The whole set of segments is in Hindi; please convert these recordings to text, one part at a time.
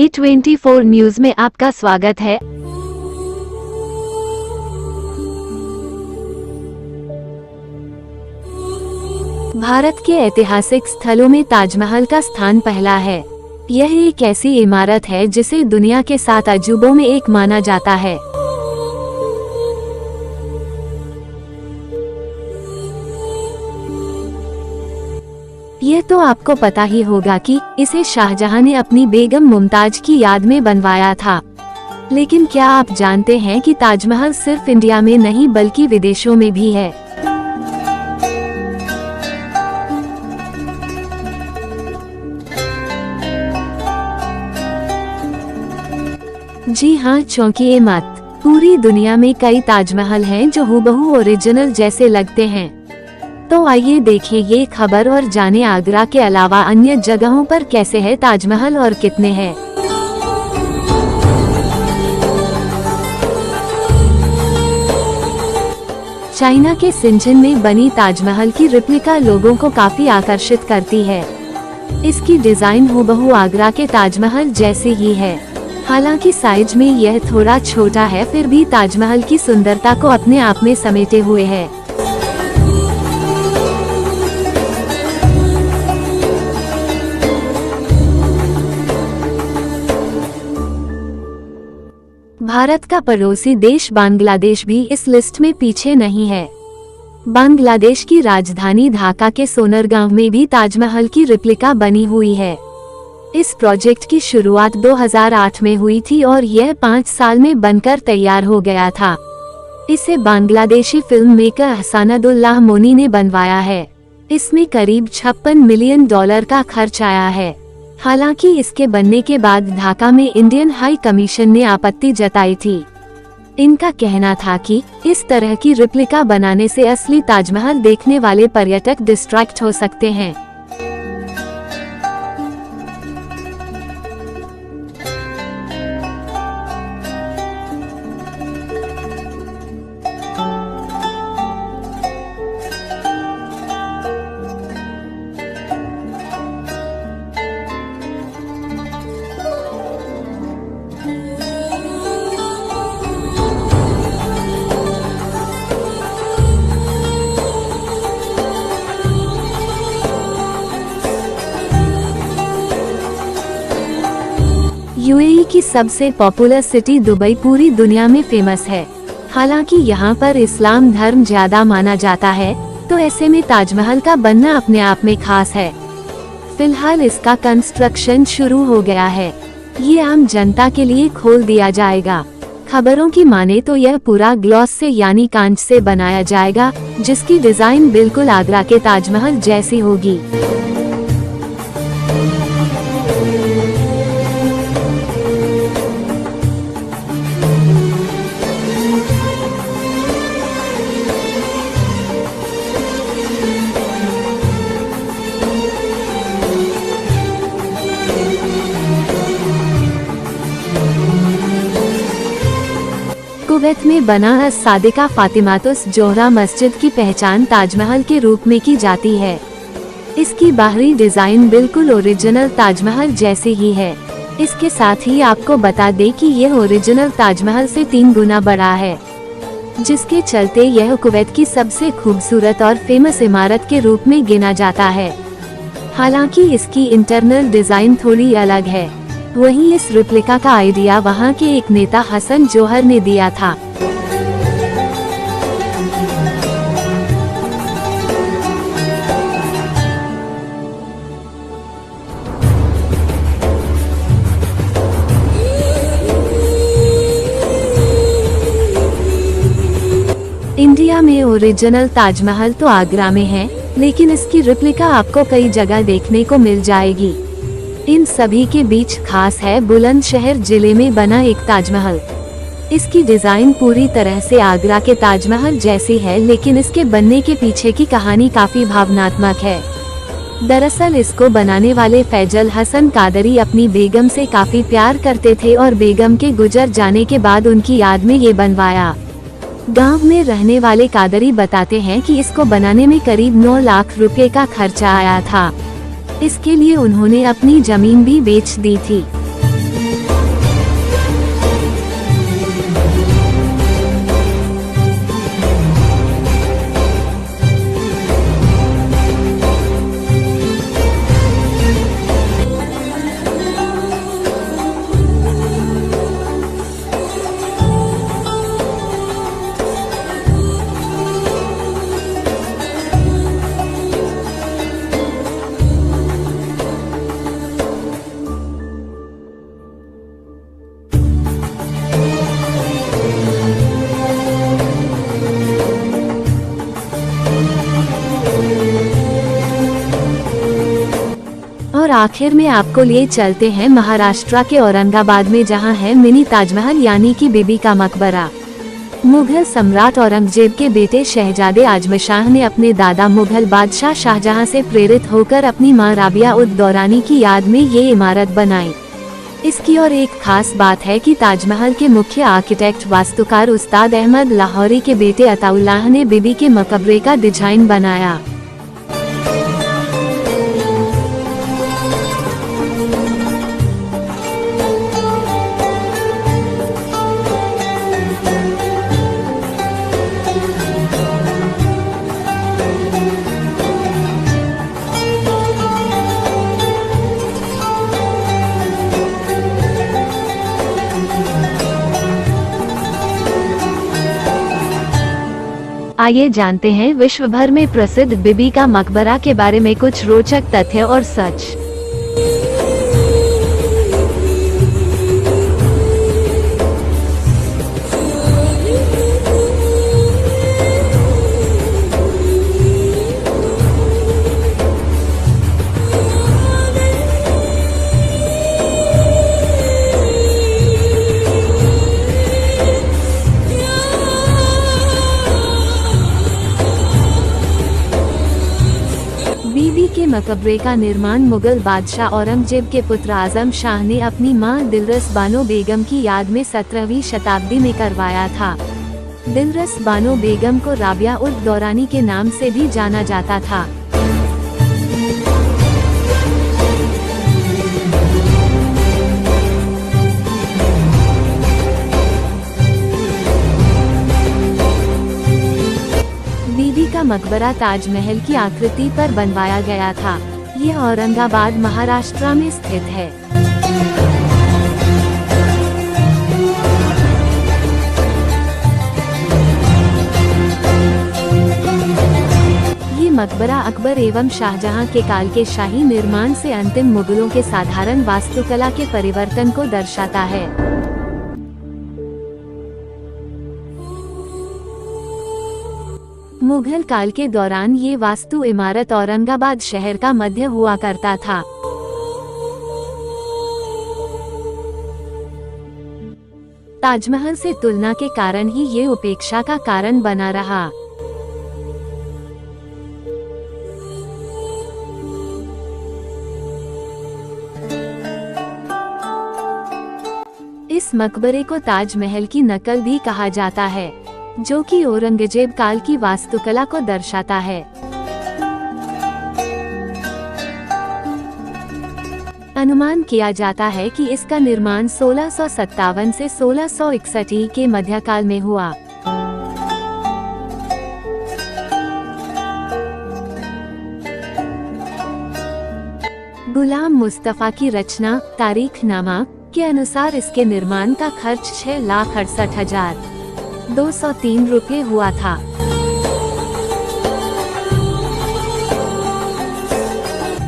A24 न्यूज में आपका स्वागत है। भारत के ऐतिहासिक स्थलों में ताजमहल का स्थान पहला है। यह एक ऐसी इमारत है जिसे दुनिया के 7 अजूबों में एक माना जाता है। यह तो आपको पता ही होगा कि इसे शाहजहां ने अपनी बेगम मुमताज की याद में बनवाया था। लेकिन क्या आप जानते हैं कि ताजमहल सिर्फ इंडिया में नहीं बल्कि विदेशों में भी है। जी हाँ, चौंकिए मत। पूरी दुनिया में कई ताजमहल हैं जो हूबहू ओरिजिनल जैसे लगते हैं। तो आइए देखें ये खबर और जाने आगरा के अलावा अन्य जगहों पर कैसे है ताजमहल और कितने हैं। चाइना के सिंचन में बनी ताजमहल की रेप्लिका लोगों को काफी आकर्षित करती है। इसकी डिजाइन हूबहू आगरा के ताजमहल जैसी ही है। हालांकि साइज में यह थोड़ा छोटा है, फिर भी ताजमहल की सुंदरता को अपने आप में समेटे हुए है। भारत का पड़ोसी देश बांग्लादेश भी इस लिस्ट में पीछे नहीं है। बांग्लादेश की राजधानी ढाका के सोनरगांव में भी ताजमहल की रेप्लिका बनी हुई है। इस प्रोजेक्ट की शुरुआत 2008 में हुई थी और यह 5 साल में बनकर तैयार हो गया था। इसे बांग्लादेशी फिल्म मेकर हसानदुल्लाह मोनी ने बनवाया है। इसमें करीब $56 मिलियन का खर्च आया है। हालांकि इसके बनने के बाद ढाका में इंडियन हाई कमीशन ने आपत्ति जताई थी। इनका कहना था कि इस तरह की रेप्लिका बनाने से असली ताजमहल देखने वाले पर्यटक डिस्ट्रैक्ट हो सकते हैं। यूएई की सबसे पॉपुलर सिटी दुबई पूरी दुनिया में फेमस है। हालांकि यहाँ पर इस्लाम धर्म ज्यादा माना जाता है, तो ऐसे में ताजमहल का बनना अपने आप में खास है। फिलहाल इसका कंस्ट्रक्शन शुरू हो गया है। ये आम जनता के लिए खोल दिया जाएगा। खबरों की माने तो यह पूरा ग्लास से यानी कांच से बनाया जाएगा, जिसकी डिजाइन बिल्कुल आगरा के ताजमहल जैसी होगी। कुवैत में बना अस-सादिका फातिमातुस जोहरा मस्जिद की पहचान ताजमहल के रूप में की जाती है। इसकी बाहरी डिजाइन बिल्कुल ओरिजिनल ताजमहल जैसी ही है। इसके साथ ही आपको बता दें कि यह ओरिजिनल ताजमहल से 3 गुना बड़ा है, जिसके चलते यह कुवैत की सबसे खूबसूरत और फेमस इमारत के रूप में गिना जाता है। हालांकि इसकी इंटरनल डिजाइन थोड़ी अलग है। वहीं इस रेप्लिका का आइडिया वहां के एक नेता हसन जौहर ने दिया था। इंडिया में ओरिजिनल ताजमहल तो आगरा में है, लेकिन इसकी रेप्लिका आपको कई जगह देखने को मिल जाएगी। इन सभी के बीच खास है बुलंदशहर जिले में बना एक ताजमहल। इसकी डिजाइन पूरी तरह से आगरा के ताजमहल जैसी है, लेकिन इसके बनने के पीछे की कहानी काफी भावनात्मक है। दरअसल इसको बनाने वाले फैजल हसन कादरी अपनी बेगम से काफी प्यार करते थे और बेगम के गुजर जाने के बाद उनकी याद में ये बनवाया। गांव में रहने वाले कादरी बताते हैं कि इसको बनाने में करीब 9 लाख रुपए का खर्चा आया था। इसके लिए उन्होंने अपनी जमीन भी बेच दी थी। आखिर में आपको लिए चलते हैं महाराष्ट्र के औरंगाबाद में, जहां है मिनी ताजमहल यानी कि बीबी का मकबरा। मुगल सम्राट औरंगजेब के बेटे शहजादे आजम शाह ने अपने दादा मुगल बादशाह शाहजहां से प्रेरित होकर अपनी मां राबिया उद दौरानी की याद में ये इमारत बनाई। इसकी और एक खास बात है कि ताजमहल के मुख्य आर्किटेक्ट वास्तुकार उस्ताद अहमद लाहौरी के बेटे अताउल्लाह ने बीबी के मकबरे का डिजाइन बनाया। आइए जानते हैं विश्व भर में प्रसिद्ध बीबी का मकबरा के बारे में कुछ रोचक तथ्य और सच। बीबी के मकबरे का निर्माण मुगल बादशाह औरंगजेब के पुत्र आजम शाह ने अपनी मां दिलरस बानो बेगम की याद में 17वीं शताब्दी में करवाया था। दिलरस बानो बेगम को राबिया उद दौरानी के नाम से भी जाना जाता था। बीबी का मकबरा ताजमहल की आकृति पर बनवाया गया था। यह औरंगाबाद महाराष्ट्र में स्थित है। ये मकबरा अकबर एवं शाहजहां के काल के शाही निर्माण से अंतिम मुगलों के साधारण वास्तुकला के परिवर्तन को दर्शाता है। मुगल काल के दौरान ये वास्तु इमारत औरंगाबाद शहर का मध्य हुआ करता था। ताजमहल से तुलना के कारण ही ये उपेक्षा का कारण बना रहा। इस मकबरे को ताजमहल की नकल भी कहा जाता है, जो कि औरंगजेब काल की वास्तुकला को दर्शाता है। अनुमान किया जाता है कि इसका निर्माण 1657 से 1661 के मध्यकाल में हुआ। गुलाम मुस्तफा की रचना तारीखनामा के अनुसार इसके निर्माण का खर्च 6,68,203 रुपये हुआ था।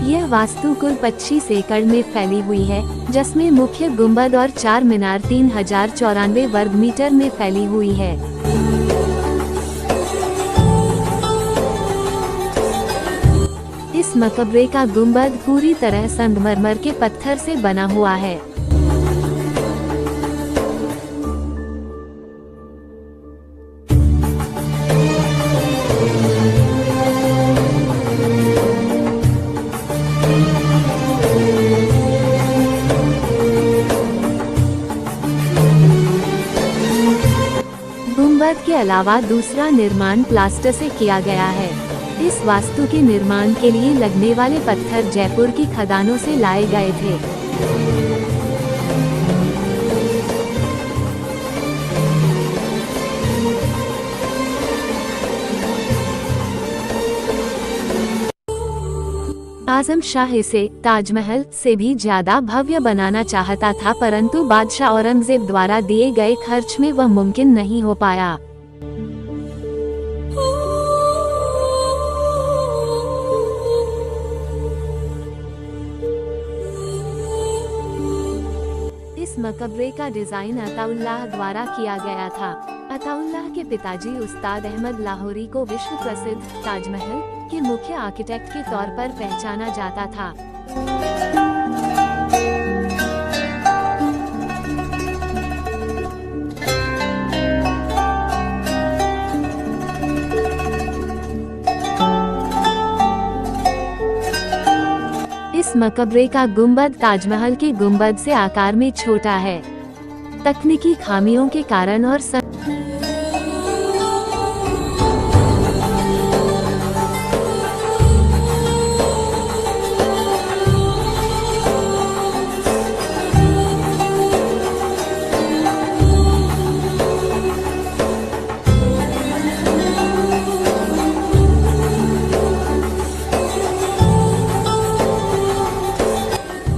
यह वास्तु कुल 25 एकड़ में फैली हुई है, जिसमें मुख्य गुंबद और 4 मीनार 3094 वर्ग मीटर में फैली हुई है। इस मकबरे का गुंबद पूरी तरह संगमरमर के पत्थर से बना हुआ है। गुंबद के अलावा दूसरा निर्माण प्लास्टर से किया गया है। इस वास्तु के निर्माण के लिए लगने वाले पत्थर जयपुर की खदानों से लाए गए थे। आजम शाह इसे ताजमहल से भी ज्यादा भव्य बनाना चाहता था, परंतु बादशाह औरंगजेब द्वारा दिए गए खर्च में वह मुमकिन नहीं हो पाया। इस मकबरे का डिजाइन अताउल्लाह द्वारा किया गया था। अताउल्लाह के पिताजी उस्ताद अहमद लाहौरी को विश्व प्रसिद्ध ताजमहल के मुख्य आर्किटेक्ट के तौर पर पहचाना जाता था। इस मकबरे का गुंबद ताजमहल के गुंबद से आकार में छोटा है। तकनीकी खामियों के कारण और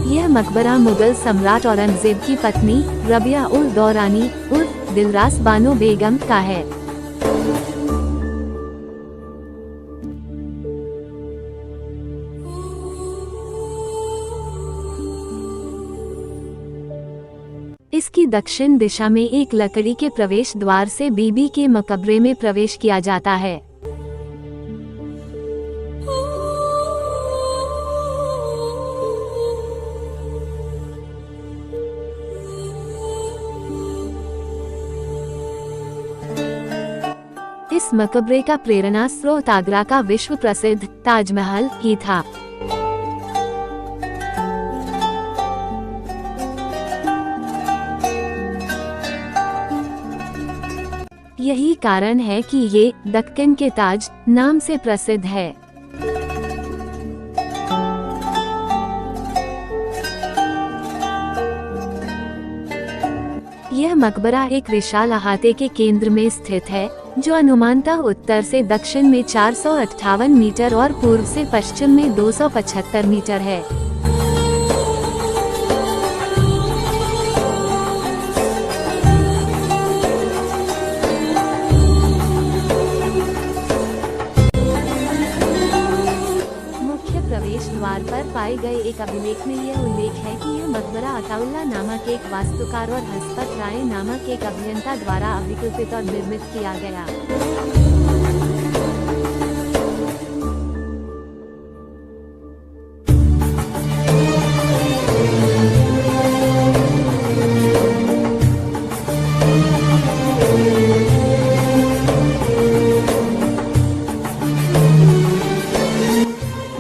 यह मकबरा मुगल सम्राट औरंगजेब की पत्नी रबिया उल दौरानी उर्फ दिलरास बानो बेगम का है। इसकी दक्षिण दिशा में एक लकड़ी के प्रवेश द्वार से बीबी के मकबरे में प्रवेश किया जाता है। इस मकबरे का प्रेरणा स्रोत आगरा का विश्व प्रसिद्ध ताजमहल ही था। यही कारण है कि ये दक्कन के ताज नाम से प्रसिद्ध है। यह मकबरा एक विशाल अहाते के केंद्र में स्थित है, जो अनुमानतः उत्तर से दक्षिण में 458 मीटर और पूर्व से पश्चिम में 275 मीटर है। प्रवेश द्वार पर पाए गए एक अभिलेख में यह उल्लेख है कि यह मकबरा अताउल्लाह नामक एक वास्तुकार और हसपत राय नामक एक अभियंता द्वारा अभिकल्पित और निर्मित किया गया।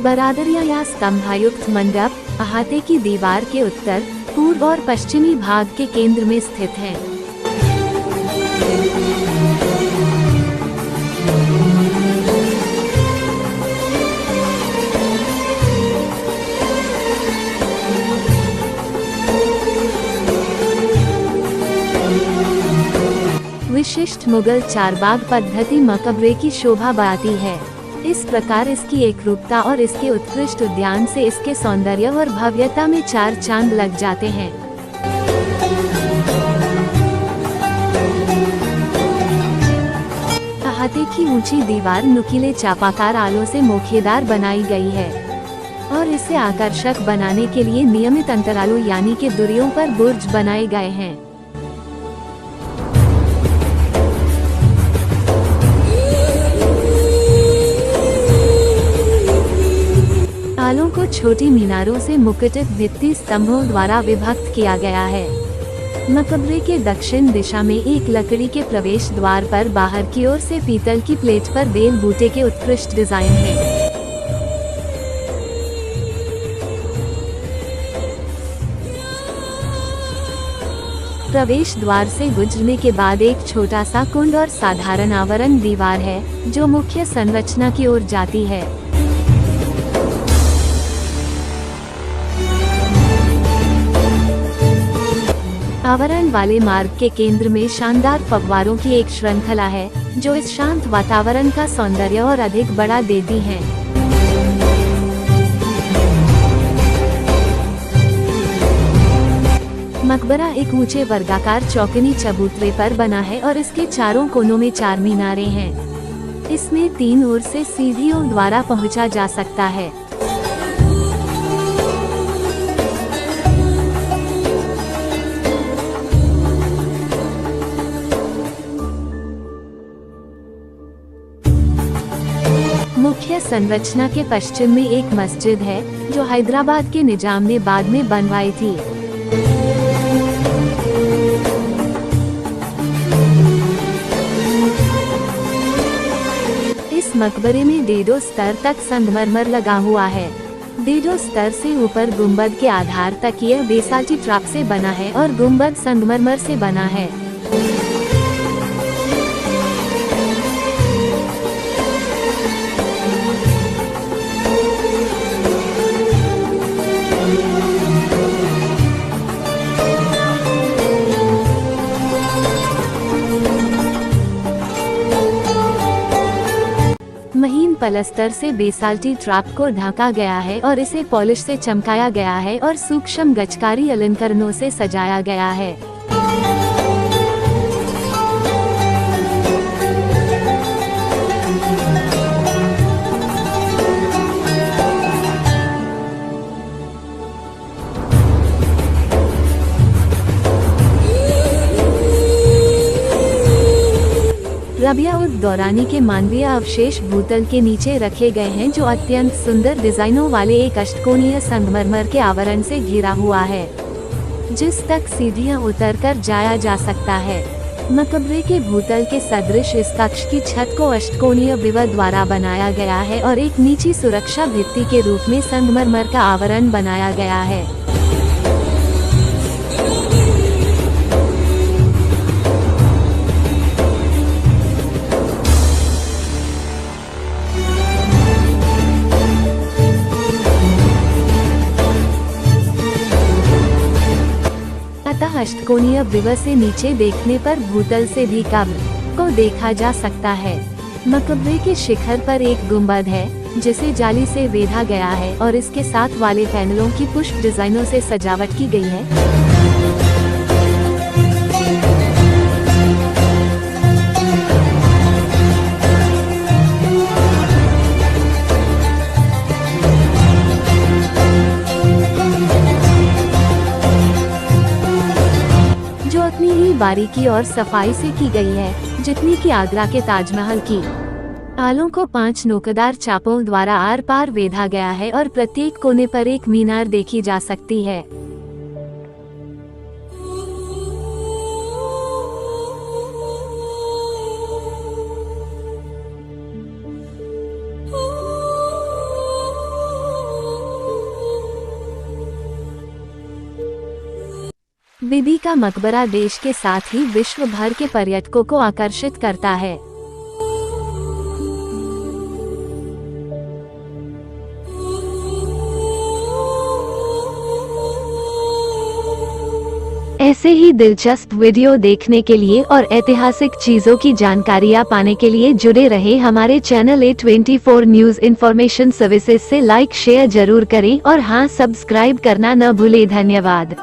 बरादरिया या स्तंभायुक्त मंडप अहाते की दीवार के उत्तर, पूर्व और पश्चिमी भाग के केंद्र में स्थित है। विशिष्ट मुगल चारबाग पद्धति मकबरे की शोभा बढ़ाती है। इस प्रकार इसकी एकरूपता और इसके उत्कृष्ट उद्यान से इसके सौंदर्य और भव्यता में चार चांद लग जाते हैं। अहाते की ऊंची दीवार नुकीले चापाकार आलों से मोखेदार बनाई गई है और इसे आकर्षक बनाने के लिए नियमित अंतरालों यानी कि दूरियों पर बुर्ज बनाए गए हैं। तालों को छोटी मीनारों से मुकुटित भित्ति स्तंभों द्वारा विभक्त किया गया है। मकबरे के दक्षिण दिशा में एक लकड़ी के प्रवेश द्वार पर बाहर की ओर से पीतल की प्लेट पर बेल बूटे के उत्कृष्ट डिजाइन है। प्रवेश द्वार से गुजरने के बाद एक छोटा सा कुंड और साधारण आवरण दीवार है, जो मुख्य संरचना की ओर जाती है। आवरण वाले मार्ग के केंद्र में शानदार फव्वारों की एक श्रृंखला है, जो इस शांत वातावरण का सौंदर्य और अधिक बढ़ा देती हैं। मकबरा एक ऊंचे वर्गाकार चौकोनी चबूतरे पर बना है और इसके चारों कोनों में 4 मीनारें हैं। इसमें 3 ओर से सीढ़ियों द्वारा पहुंचा जा सकता है। मुख्य त्रिकोणीय संरचना के पश्चिम में एक मस्जिद है, जो हैदराबाद के निजाम ने बाद में बनवाई थी। इस मकबरे में 1.5 स्तर तक संगमरमर लगा हुआ है। 1.5 स्तर से ऊपर गुंबद के आधार तक यह बेसाल्टी ट्रैप से बना है और गुंबद संगमरमर से बना है। महीन पलस्तर से बेसाल्टी ट्रैप को ढका गया है और इसे पॉलिश से चमकाया गया है और सूक्ष्म गजकारी अलंकरणों से सजाया गया है। रबिया-उद-दौरानी के मानवीय अवशेष भूतल के नीचे रखे गए हैं, जो अत्यंत सुंदर डिजाइनों वाले एक अष्टकोणीय संगमरमर के आवरण से घिरा हुआ है, जिस तक सीढ़ियां उतरकर जाया जा सकता है। मकबरे के भूतल के सदृश इस कक्ष की छत को अष्टकोणीय विवर द्वारा बनाया गया है और एक नीची सुरक्षा भित्ति के रूप में संगमरमर का आवरण बनाया गया है। अष्टकोणीय विवर से नीचे देखने पर भूतल से भी कब्र को देखा जा सकता है। मकबरे के शिखर पर एक गुंबद है, जिसे जाली से बेधा गया है और इसके साथ वाले पैनलों की पुष्प डिजाइनों से सजावट की गई है। उतनी ही बारीकी और सफाई से की गई है, जितनी कि आगरा के ताजमहल की। आलों को 5 नोकदार चापों द्वारा आर पार बेधा गया है और प्रत्येक कोने पर एक मीनार देखी जा सकती है। बीबी का मकबरा देश के साथ ही विश्व भर के पर्यटकों को आकर्षित करता है। ऐसे ही दिलचस्प वीडियो देखने के लिए और ऐतिहासिक चीजों की जानकारियां पाने के लिए जुड़े रहे हमारे channel A24 news information services से। लाइक शेयर जरूर करें और हाँ, सब्सक्राइब करना न भूले। धन्यवाद।